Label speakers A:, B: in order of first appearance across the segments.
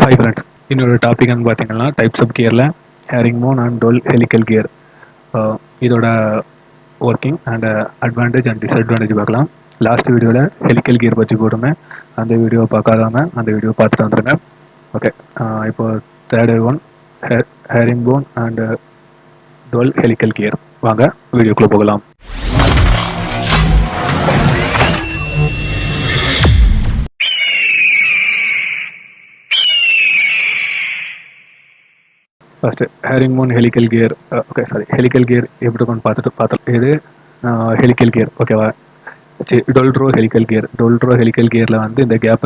A: Hi friends, இன்னொரு டாபிக்னு பார்த்தீங்கன்னா டைப்ஸ் ஆஃப் கியரில் herringbone and toll helical gear. இதோட working and advantage and disadvantage பார்க்கலாம். லாஸ்ட் வீடியோவில் ஹெலிக்கல் கியர் பற்றி போட்டுருந்தேன். அந்த வீடியோவை பார்க்காதவங்க அந்த வீடியோ பார்த்துட்டு வந்துடுங்க. ஓகே, இப்போ third one herringbone and toll helical gear. வாங்க வீடியோக்குள்ளே போகலாம். First herringbone helical gear. Helical gear எப்படி இருக்கும்னு பார்த்தோம். இது ஹெலிக்கல் கியர், ஓகேவா? டொல்ட்ரோ ஹெலிக்கல் கியர். டொல்ட்ரோ ஹெலிக்கல் கியரில் வந்து இந்த கேப்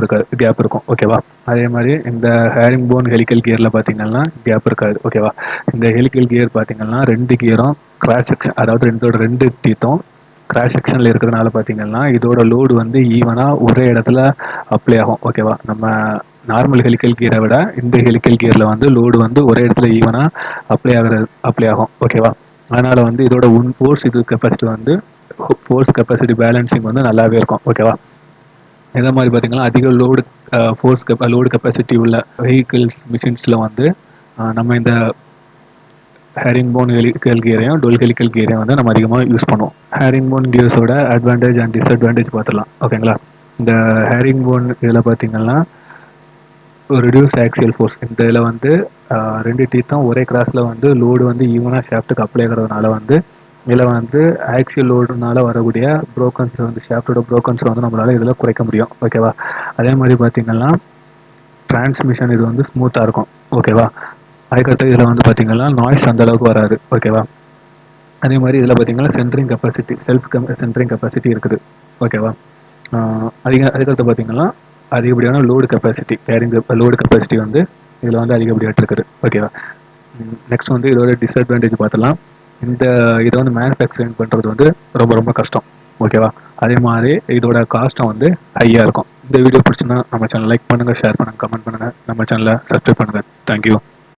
A: இருக்கும், ஓகேவா? அதே மாதிரி இந்த ஹேரிங்போன் ஹெலிக்கல் கியரில் பார்த்தீங்கன்னா கேப் இருக்காது, ஓகேவா? இந்த ஹெலிக்கல் கியர் பார்த்தீங்கன்னா ரெண்டு கியரும் கிராஸ் செக்ஷன், அதாவது ரெண்டு டீத்தும் கிராஸ் செக்ஷனில் இருக்கிறதுனால பார்த்தீங்கன்னா இதோட லோடு வந்து ஈவனாக ஒரே இடத்துல அப்ளை ஆகும், ஓகேவா? நம்ம நார்மல் ஹெலிக்கல் கியரை விட இந்த ஹெலிக்கல் கியரில் வந்து லோடு வந்து ஒரே இடத்துல ஈவனாக அப்ளை ஆகும், ஓகேவா? அதனால் வந்து இதோட ஃபோர்ஸ் கெப்பாசிட்டி வந்து ஃபோர்ஸ் கெப்பாசிட்டி பேலன்சிங் வந்து நல்லாவே இருக்கும், ஓகேவா? இதே மாதிரி பார்த்தீங்கன்னா அதிக லோடு கெப்பாசிட்டி உள்ள வெஹிக்கிள்ஸ் மிஷின்ஸில் வந்து நம்ம இந்த ஹேரிங்போன் ஹெலிக்கல் கியரையும் டோல் ஹெலிக்கல் கியரையும் வந்து நம்ம அதிகமாக யூஸ் பண்ணுவோம். ஹேரிங்போன் கியர்ஸோட அட்வான்டேஜ் அண்ட் டிஸ்அட்வான்டேஜ் பார்த்துடலாம், ஓகேங்களா? இந்த ஹேரிங்போன் இதில் பார்த்தீங்கன்னா ரெடியூஸ் ஆக்சியல் ஃபோர்ஸ். இந்த இதில் வந்து ரெண்டு டீத்தும் ஒரே கிராஸில் வந்து லோடு வந்து ஈவனாக ஷாஃப்ட்டுக்கு அப்ளை ஆகிறதுனால வந்து இதில் வந்து ஆக்சியல் லோடுனால வரக்கூடிய ப்ரோக்கன்ஸ் வந்து ஷாஃப்டோட ப்ரோக்கன்ஸ் வந்து நம்மளால் இதில் குறைக்க முடியும், ஓகேவா? அதே மாதிரி பார்த்தீங்கன்னா டிரான்ஸ்மிஷன் இது வந்து ஸ்மூத்தாக இருக்கும், ஓகேவா? அதுக்கடுத்து இதில் வந்து பார்த்தீங்கன்னா நாய்ஸ் அந்த அளவுக்கு வராது, ஓகேவா? அதே மாதிரி இதில் பார்த்தீங்கன்னா சென்ட்ரிங் கெப்பாசிட்டி இருக்குது, ஓகேவா? அதுக்கடுத்து பார்த்தீங்கன்னா அதிகப்படியான லோடு கெப்பாசிட்டி வந்து இதில் வந்து அதிகப்படியாக இருக்குது, ஓகேவா? நெக்ஸ்ட் வந்து இதோட டிஸ்அட்வான்டேஜ் பார்த்துலாம். இதை வந்து மேனுஃபேக்சரிங் பண்ணுறது வந்து ரொம்ப ரொம்ப கஷ்டம், ஓகேவா? அதே மாதிரி இதோட காஸ்ட்டும் வந்து ஹையாக இருக்கும். இந்த வீடியோ பிடிச்சுன்னா நம்ம சேனல் லைக் பண்ணுங்கள், ஷேர் பண்ணுங்கள், கமெண்ட் பண்ணுங்கள், நம்ம சேனலை சப்ஸ்கிரைப் பண்ணுங்கள். தேங்க்யூ.